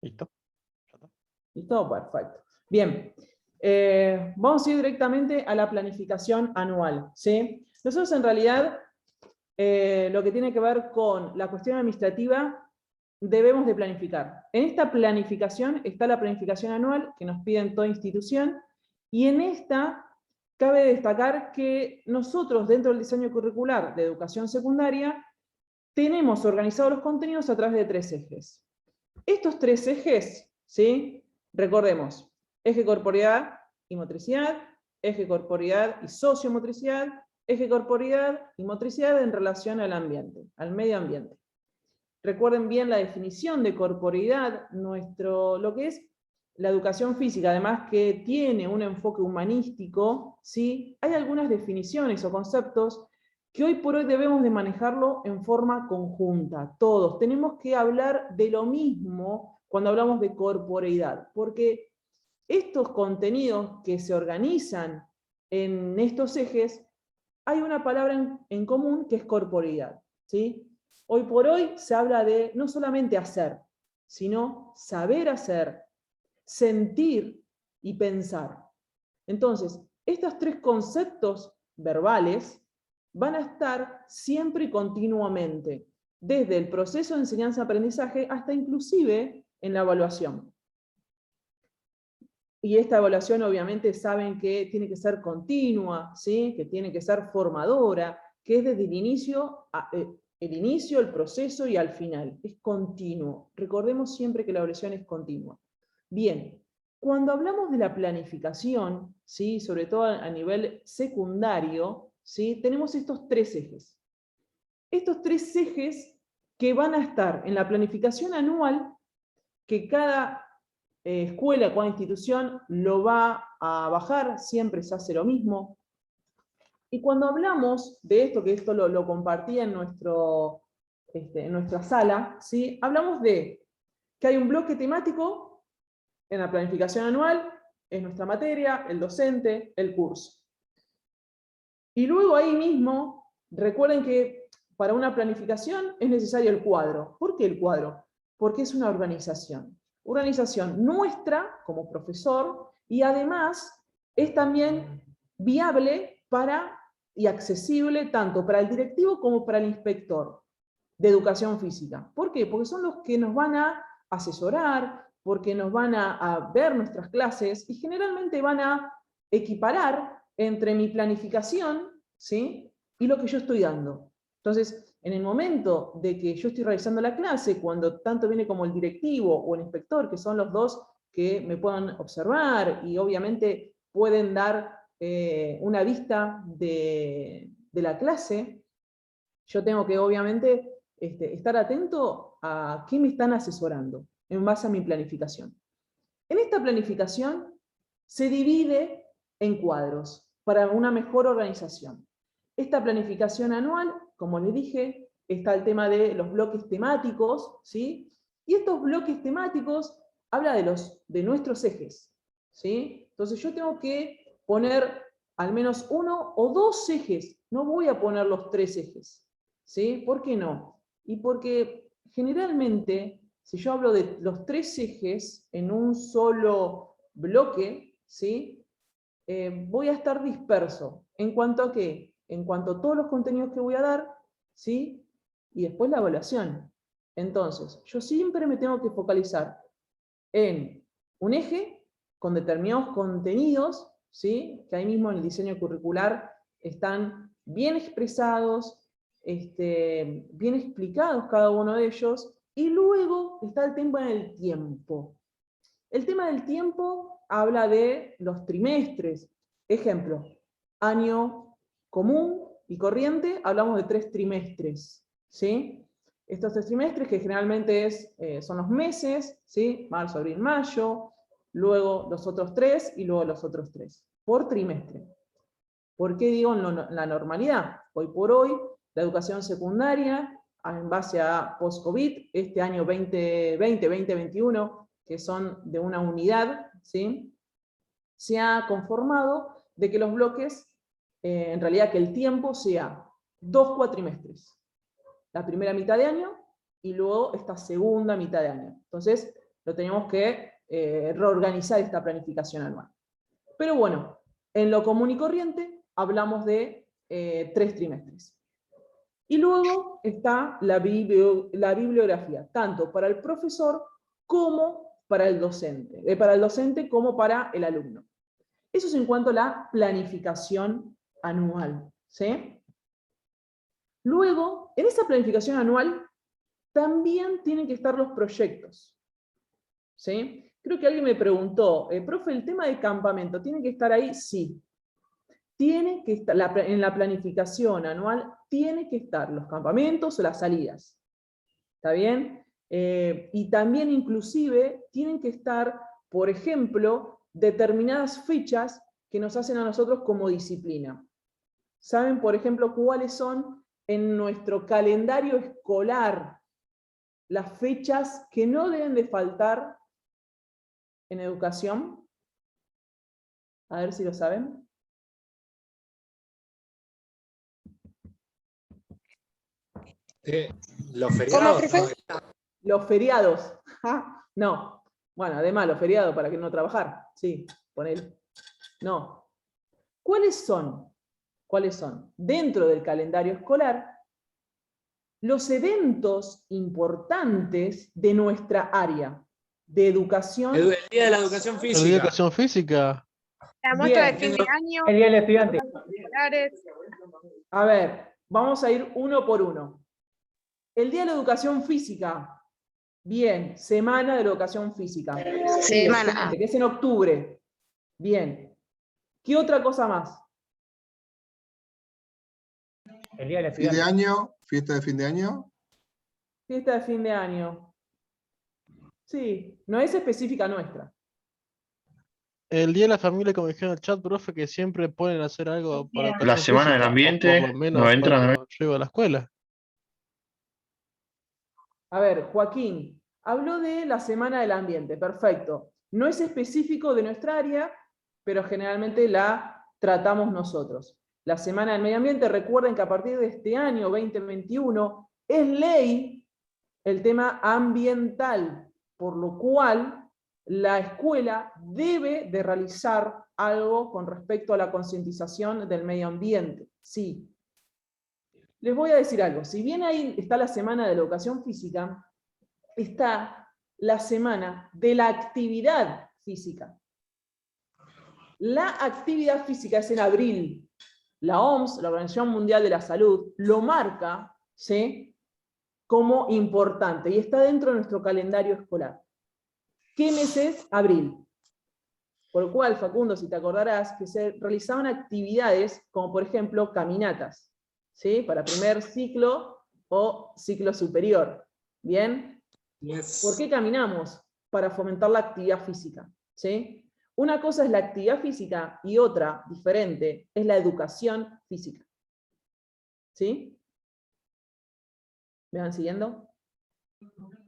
¿Listo? ¿Listo? Perfecto. Bien. Vamos a ir directamente a la planificación anual, ¿sí? Nosotros en realidad, lo que tiene que ver con la cuestión administrativa, debemos de planificar. En esta planificación está la planificación anual, que nos piden toda institución, y en esta cabe destacar que nosotros, dentro del diseño curricular de educación secundaria, tenemos organizados los contenidos a través de 3 ejes. Estos 3 ejes, ¿sí? Recordemos, eje corporeidad y motricidad, eje corporeidad y sociomotricidad, eje corporeidad y motricidad en relación al ambiente, al medio ambiente. Recuerden bien la definición de corporeidad, lo que es la educación física, además que tiene un enfoque humanístico, ¿sí? Hay algunas definiciones o conceptos que hoy por hoy debemos de manejarlo en forma conjunta, todos. Tenemos que hablar de lo mismo cuando hablamos de corporeidad, porque estos contenidos que se organizan en estos ejes, hay una palabra en común que es corporeidad, ¿sí? Hoy por hoy se habla de no solamente hacer, sino saber hacer, sentir y pensar. Entonces, estos 3 conceptos verbales van a estar siempre y continuamente, desde el proceso de enseñanza-aprendizaje hasta inclusive en la evaluación. Y esta evaluación obviamente saben que tiene que ser continua, ¿sí? Que tiene que ser formadora, que es desde el inicio, el proceso y al final. Es continuo. Recordemos siempre que la evaluación es continua. Bien, cuando hablamos de la planificación, ¿sí? Sobre todo a nivel secundario, ¿sí? Tenemos estos 3 ejes. Estos 3 ejes que van a estar en la planificación anual, que cada escuela, cada institución lo va a bajar, siempre se hace lo mismo. Y cuando hablamos de esto, que esto lo compartí en nuestra sala, ¿sí? Hablamos de que hay un bloque temático en la planificación anual, es nuestra materia, el docente, el curso. Y luego ahí mismo, recuerden que para una planificación es necesario el cuadro. ¿Por qué el cuadro? Porque es una organización. Organización nuestra como profesor y además es también viable y accesible tanto para el directivo como para el inspector de educación física. ¿Por qué? Porque son los que nos van a asesorar, porque nos van a ver nuestras clases y generalmente van a equiparar entre mi planificación, ¿sí? Y lo que yo estoy dando. Entonces, en el momento de que yo estoy realizando la clase, cuando tanto viene como el directivo o el inspector, que son los dos que me puedan observar y obviamente pueden dar una vista de la clase, yo tengo que obviamente estar atento a qué me están asesorando en base a mi planificación. En esta planificación se divide en cuadros para una mejor organización. Esta planificación anual, como les dije, está el tema de los bloques temáticos, ¿sí? Y estos bloques temáticos habla de nuestros ejes, ¿sí? Entonces yo tengo que poner al menos 1 o 2 ejes, no voy a poner los 3 ejes, ¿sí? ¿Por qué no? Y porque generalmente, si yo hablo de los 3 ejes en un solo bloque, ¿sí? Voy a estar disperso. ¿En cuanto a qué? En cuanto a todos los contenidos que voy a dar, ¿sí? Y después la evaluación. Entonces, yo siempre me tengo que focalizar en un eje con determinados contenidos, ¿sí? Que ahí mismo en el diseño curricular están bien expresados, bien explicados cada uno de ellos, y luego está el tema del tiempo. El tema del tiempo habla de los trimestres. Ejemplo, año común y corriente, hablamos de 3 trimestres, ¿sí? Estos 3 trimestres que generalmente son los meses, ¿sí? Marzo, abril, mayo, luego los otros 3 y luego los otros 3, por trimestre. ¿Por qué digo la normalidad? Hoy por hoy, la educación secundaria, en base a post-COVID, este año 2020-2021, que son de una unidad, ¿sí? Se ha conformado de que los bloques, en realidad que el tiempo sea 2 cuatrimestres. La primera mitad de año y luego esta segunda mitad de año. Entonces, lo tenemos que reorganizar esta planificación anual. Pero bueno, en lo común y corriente hablamos de 3 trimestres. Y luego está la bibliografía, tanto para el profesor como para el docente como para el alumno. Eso es en cuanto a la planificación anual, ¿sí? Luego, en esa planificación anual, también tienen que estar los proyectos, ¿sí? Creo que alguien me preguntó, profe, ¿el tema de campamento tiene que estar ahí? Sí. Tiene que estar, en la planificación anual, tiene que estar los campamentos o las salidas. ¿Está bien? Y también inclusive tienen que estar, por ejemplo, determinadas fechas que nos hacen a nosotros como disciplina. ¿Saben, por ejemplo, cuáles son en nuestro calendario escolar las fechas que no deben de faltar en educación? A ver si lo saben. Los feriados, ¿no? Los feriados. No. Bueno, además, los feriados para que no trabajar. Sí, ponele. No. ¿Cuáles son? ¿Cuáles son? Dentro del calendario escolar, los eventos importantes de nuestra área de educación. El día de la educación física. El día de educación física. La muestra de Bien. fin de año. El día del estudiante. A ver, vamos a ir uno por uno. El día de la educación física. Bien, semana de la educación física. Semana. Que es en octubre. Bien. ¿Qué otra cosa más? El día del Fin de estudiante. año, fiesta de fin de año. Fiesta de fin de año. Sí, no es específica nuestra. El día de la familia, como dijeron en el chat, profe, que siempre ponen a hacer algo para educación La semana del física, o ambiente, por lo menos no entra cuando llego a la escuela. A ver, Joaquín, habló de la semana del ambiente, perfecto. No es específico de nuestra área, pero generalmente la tratamos nosotros. La semana del medio ambiente, recuerden que a partir de este año 2021 es ley el tema ambiental, por lo cual la escuela debe de realizar algo con respecto a la concientización del medio ambiente. Sí. Les voy a decir algo, si bien ahí está la semana de la educación física, está la semana de la actividad física. La actividad física es en abril. La OMS, la Organización Mundial de la Salud, lo marca, ¿sí?, como importante y está dentro de nuestro calendario escolar. ¿Qué mes es? Abril. Por lo cual, Facundo, si te acordarás, que se realizaban actividades como, por ejemplo, caminatas, ¿sí?, para primer ciclo o ciclo superior. ¿Bien? Yes. ¿Por qué caminamos? Para fomentar la actividad física, ¿sí? Una cosa es la actividad física y otra, diferente, es la educación física. ¿Sí? ¿Me van siguiendo?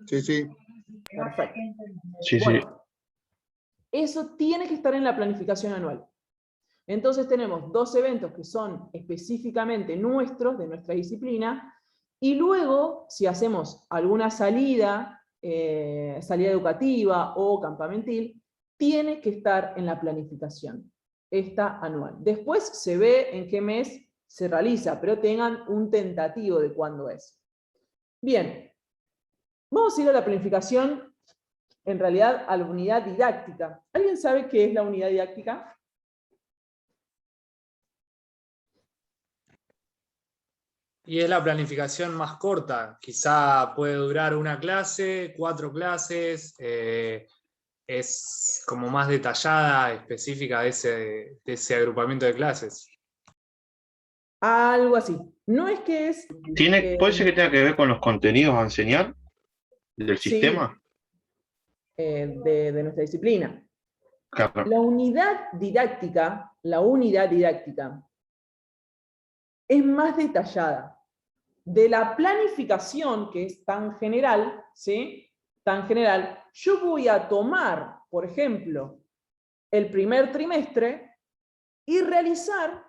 Sí, sí. Perfecto. Sí, sí. Bueno, eso tiene que estar en la planificación anual. Entonces tenemos 2 eventos que son específicamente nuestros, de nuestra disciplina, y luego, si hacemos alguna salida, salida educativa o campamentil, tiene que estar en la planificación, esta anual. Después se ve en qué mes se realiza, pero tengan un tentativo de cuándo es. Bien, vamos a ir a la planificación, en realidad a la unidad didáctica. ¿Alguien sabe qué es la unidad didáctica? Y es la planificación más corta. Quizá puede durar una clase, 4 clases. Es como más detallada, específica de ese agrupamiento de clases. Algo así. No es que es... ¿Puede ser que tenga que ver con los contenidos a enseñar del sí, sistema? de nuestra disciplina. Claro. La unidad didáctica es más detallada. De la planificación, que es tan general, ¿sí?, tan general, yo voy a tomar, por ejemplo, el primer trimestre y realizar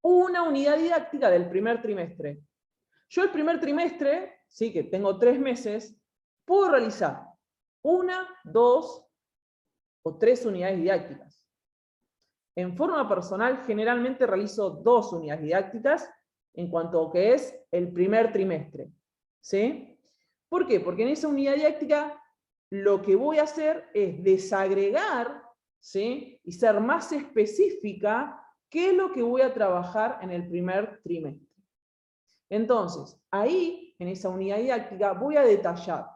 una unidad didáctica del primer trimestre. Yo el primer trimestre, sí, que tengo 3 meses, puedo realizar 1, 2 o 3 unidades didácticas. En forma personal, generalmente realizo 2 unidades didácticas en cuanto a que es el primer trimestre. ¿Sí? ¿Por qué? Porque en esa unidad didáctica lo que voy a hacer es desagregar, ¿sí? Y ser más específica qué es lo que voy a trabajar en el primer trimestre. Entonces, ahí, en esa unidad didáctica, voy a detallar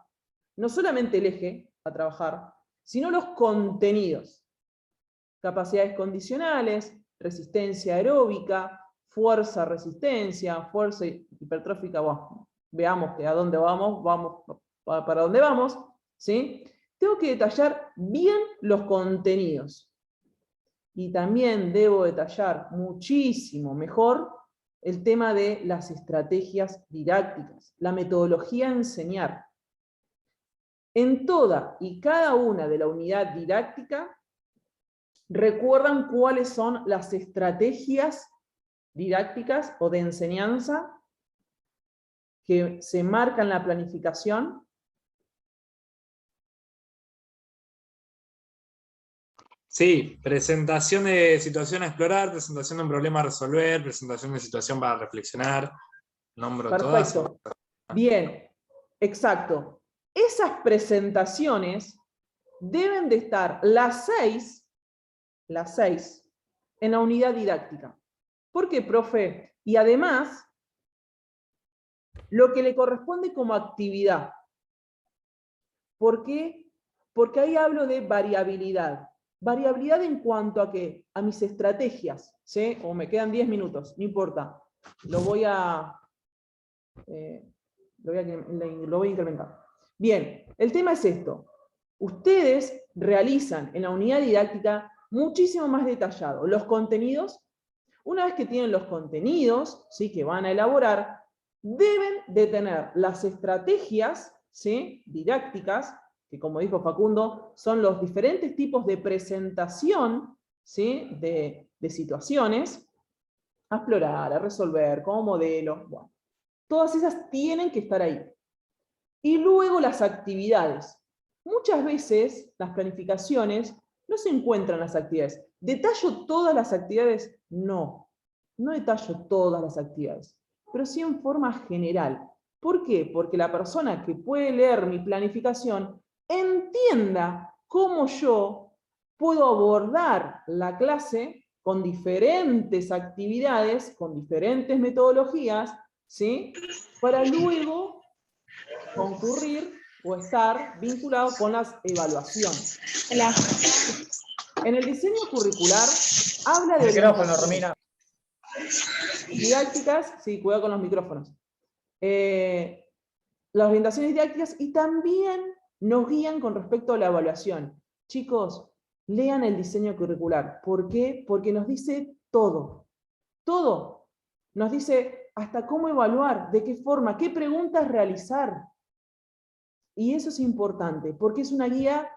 no solamente el eje a trabajar, sino los contenidos. Capacidades condicionales, resistencia aeróbica, fuerza-resistencia, fuerza hipertrófica. Bueno, veamos que a dónde vamos para dónde vamos, ¿sí? Tengo que detallar bien los contenidos. Y también debo detallar muchísimo mejor el tema de las estrategias didácticas, la metodología a enseñar. En toda y cada una de la unidad didáctica, recuerdan cuáles son las estrategias didácticas o de enseñanza que se marcan en la planificación. Sí, presentación de situación a explorar, presentación de un problema a resolver, presentación de situación para reflexionar. Nombro todas. Perfecto. Bien, exacto. Esas presentaciones deben de estar las seis, en la unidad didáctica. ¿Por qué, profe? Y además, lo que le corresponde como actividad. ¿Por qué? Porque ahí hablo de variabilidad. Variabilidad en cuanto a qué? A mis estrategias. ¿Sí? O me quedan 10 minutos, no importa. Lo voy a incrementar. Bien, el tema es esto. Ustedes realizan en la unidad didáctica muchísimo más detallado los contenidos. Una vez que tienen los contenidos, ¿sí?, que van a elaborar, deben de tener las estrategias, ¿sí?, didácticas, que como dijo Facundo, son los diferentes tipos de presentación, ¿sí?, de situaciones, a explorar, a resolver, como modelo. Bueno, todas esas tienen que estar ahí. Y luego las actividades. Muchas veces las planificaciones no se encuentran las actividades. ¿Detallo todas las actividades? No, no detallo todas las actividades, pero sí en forma general. ¿Por qué? Porque la persona que puede leer mi planificación entienda cómo yo puedo abordar la clase con diferentes actividades, con diferentes metodologías, ¿sí?, para luego concurrir o estar vinculado con las evaluaciones. En el diseño curricular habla de Micrófono, Romina. didácticas, sí, cuidado con los micrófonos. Las orientaciones didácticas y también nos guían con respecto a la evaluación. Chicos, lean el diseño curricular. ¿Por qué? Porque nos dice todo. Todo. Nos dice hasta cómo evaluar, de qué forma, qué preguntas realizar. Y eso es importante, porque es una guía,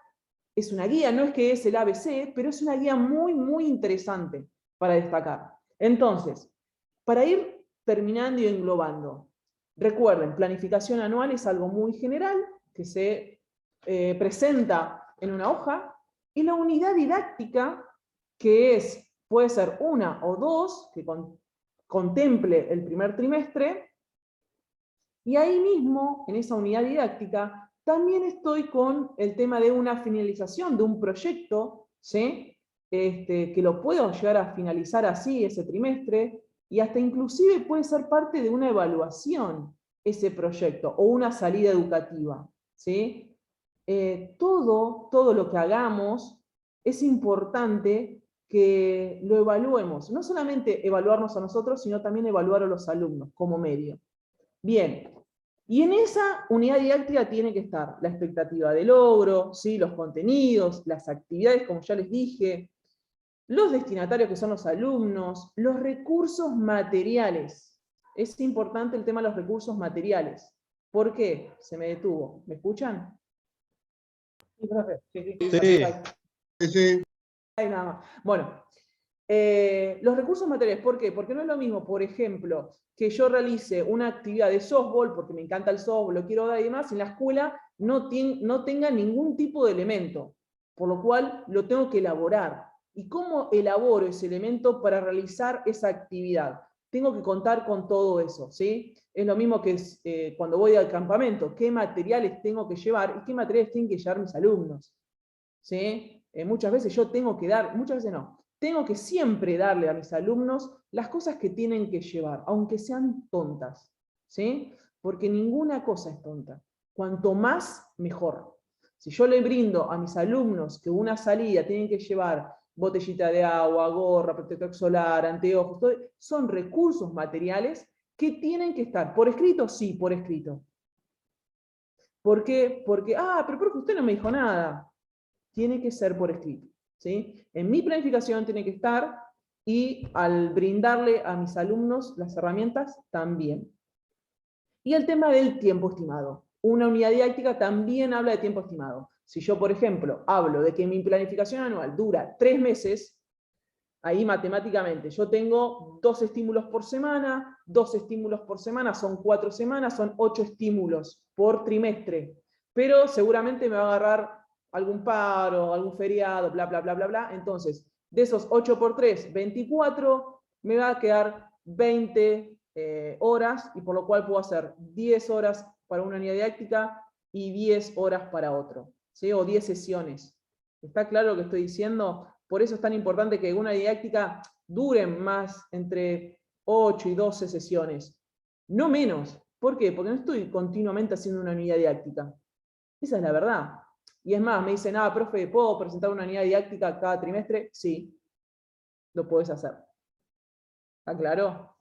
no es que es el ABC, pero es una guía muy, muy interesante para destacar. Entonces, para ir terminando y englobando, recuerden, planificación anual es algo muy general, que se presenta en una hoja, y la unidad didáctica, que puede ser 1 o 2, que contemple el primer trimestre, y ahí mismo, en esa unidad didáctica, también estoy con el tema de una finalización de un proyecto, ¿sí?, que lo puedo llegar a finalizar así ese trimestre, y hasta inclusive puede ser parte de una evaluación ese proyecto, o una salida educativa, ¿sí? Todo lo que hagamos es importante que lo evaluemos. No solamente evaluarnos a nosotros, sino también evaluar a los alumnos como medio. Bien, y en esa unidad didáctica tiene que estar la expectativa de logro, ¿sí?, los contenidos, las actividades, como ya les dije, los destinatarios que son los alumnos, los recursos materiales. Es importante el tema de los recursos materiales. ¿Por qué? Se me detuvo. ¿Me escuchan? Sí, profe. Sí, sí. Sí. Sí, sí. Ay, nada más. Bueno, Los recursos materiales, ¿por qué? Porque no es lo mismo, por ejemplo, que yo realice una actividad de softball, porque me encanta el softball, lo quiero dar y demás, en la escuela no tenga ningún tipo de elemento, por lo cual lo tengo que elaborar. ¿Y cómo elaboro ese elemento para realizar esa actividad? Tengo que contar con todo eso, ¿sí? Es lo mismo que cuando voy al campamento, qué materiales tengo que llevar y qué materiales tienen que llevar mis alumnos, ¿sí? Muchas veces yo tengo que dar, muchas veces no, tengo que siempre darle a mis alumnos las cosas que tienen que llevar, aunque sean tontas, ¿sí? Porque ninguna cosa es tonta. Cuanto más, mejor. Si yo le brindo a mis alumnos que una salida tienen que llevar botellita de agua, gorra, protector solar, anteojos, todo, son recursos materiales que tienen que estar. ¿Por escrito? Sí, por escrito. ¿Por qué? Porque, pero porque usted no me dijo nada. Tiene que ser por escrito, ¿sí? En mi planificación tiene que estar, y al brindarle a mis alumnos las herramientas también. Y el tema del tiempo estimado. Una unidad didáctica también habla de tiempo estimado. Si yo, por ejemplo, hablo de que mi planificación anual dura 3 meses, ahí matemáticamente yo tengo 2 estímulos por semana, 2 estímulos por semana son 4 semanas, son 8 estímulos por trimestre. Pero seguramente me va a agarrar algún paro, algún feriado, bla, bla, bla, bla, bla. Entonces, de esos 8 por 3, 24, me va a quedar 20 horas, y por lo cual puedo hacer 10 horas para una unidad didáctica y 10 horas para otro, ¿sí? O 10 sesiones. ¿Está claro lo que estoy diciendo? Por eso es tan importante que una didáctica dure más entre 8 y 12 sesiones. No menos. ¿Por qué? Porque no estoy continuamente haciendo una unidad didáctica. Esa es la verdad. Y es más, me dicen, profe, ¿puedo presentar una unidad didáctica cada trimestre? Sí, lo puedes hacer. ¿Está claro?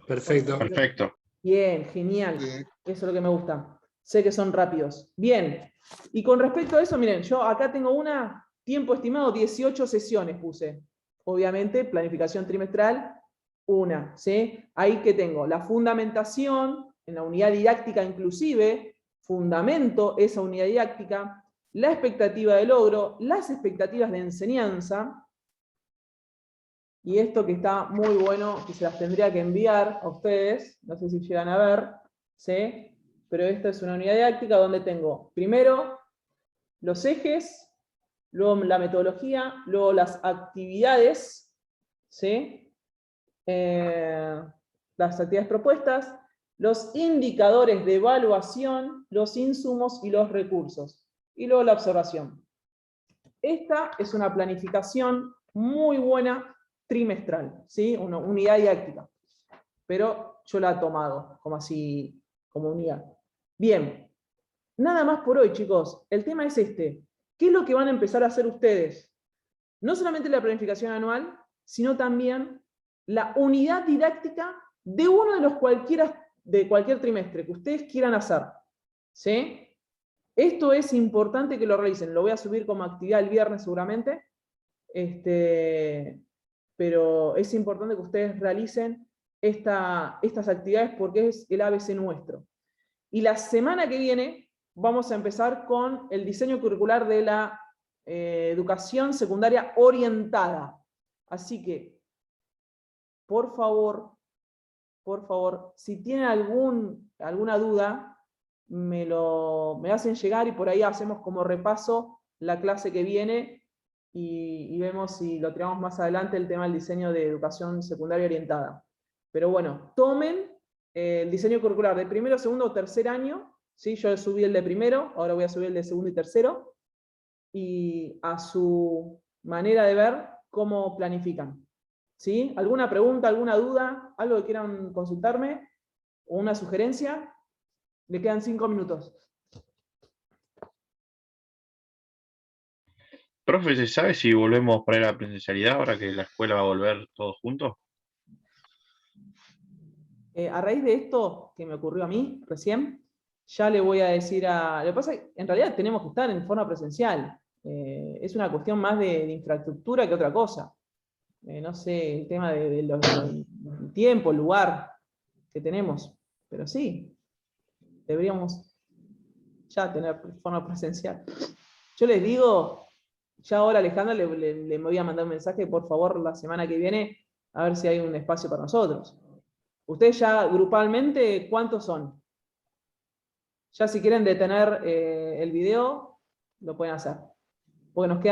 Perfecto. Perfecto. Bien, genial. Sí. Eso es lo que me gusta. Sé que son rápidos. Bien. Y con respecto a eso, miren, yo acá tengo tiempo estimado, 18 sesiones puse. Obviamente, planificación trimestral, ¿sí? Ahí que tengo la fundamentación, en la unidad didáctica inclusive, fundamento esa unidad didáctica, la expectativa de logro, las expectativas de enseñanza, y esto que está muy bueno, que se las tendría que enviar a ustedes, no sé si llegan a ver, ¿sí? Pero esta es una unidad didáctica donde tengo, primero, los ejes, luego la metodología, luego las actividades, ¿sí? Las actividades propuestas, los indicadores de evaluación, los insumos y los recursos, y luego la observación. Esta es una planificación muy buena trimestral, ¿sí? Una unidad didáctica. Pero yo la he tomado como unidad. Bien, nada más por hoy, chicos. El tema es este. ¿Qué es lo que van a empezar a hacer ustedes? No solamente la planificación anual, sino también la unidad didáctica de uno de cualquier trimestre que ustedes quieran hacer, ¿sí? Esto es importante que lo realicen. Lo voy a subir como actividad el viernes seguramente. Pero es importante que ustedes realicen estas actividades porque es el ABC nuestro. Y la semana que viene vamos a empezar con el diseño curricular de la educación secundaria orientada. Así que, por favor, si tienen alguna duda, me hacen llegar, y por ahí hacemos como repaso la clase que viene, y vemos si lo tiramos más adelante, el tema del diseño de educación secundaria orientada. Pero bueno, tomen el diseño curricular de primero, segundo o tercer año, ¿sí? Yo subí el de primero, ahora voy a subir el de segundo y tercero, y a su manera de ver cómo planifican, ¿sí? ¿Alguna pregunta, alguna duda, algo que quieran consultarme, o una sugerencia? Le quedan 5 minutos. Profe, ¿se sabe si volvemos para la presencialidad ahora que la escuela va a volver todos juntos? A raíz de esto que me ocurrió a mí recién, ya le voy a decir Lo que pasa es que en realidad tenemos que estar en forma presencial. Es una cuestión más de infraestructura que otra cosa. No sé, el tema del tiempo, el lugar que tenemos. Pero sí, deberíamos ya tener forma presencial. Yo les digo, ya ahora Alejandra le voy a mandar un mensaje, por favor, la semana que viene, a ver si hay un espacio para nosotros. Ustedes ya grupalmente, ¿cuántos son? Ya si quieren detener el video, lo pueden hacer. Porque nos quedan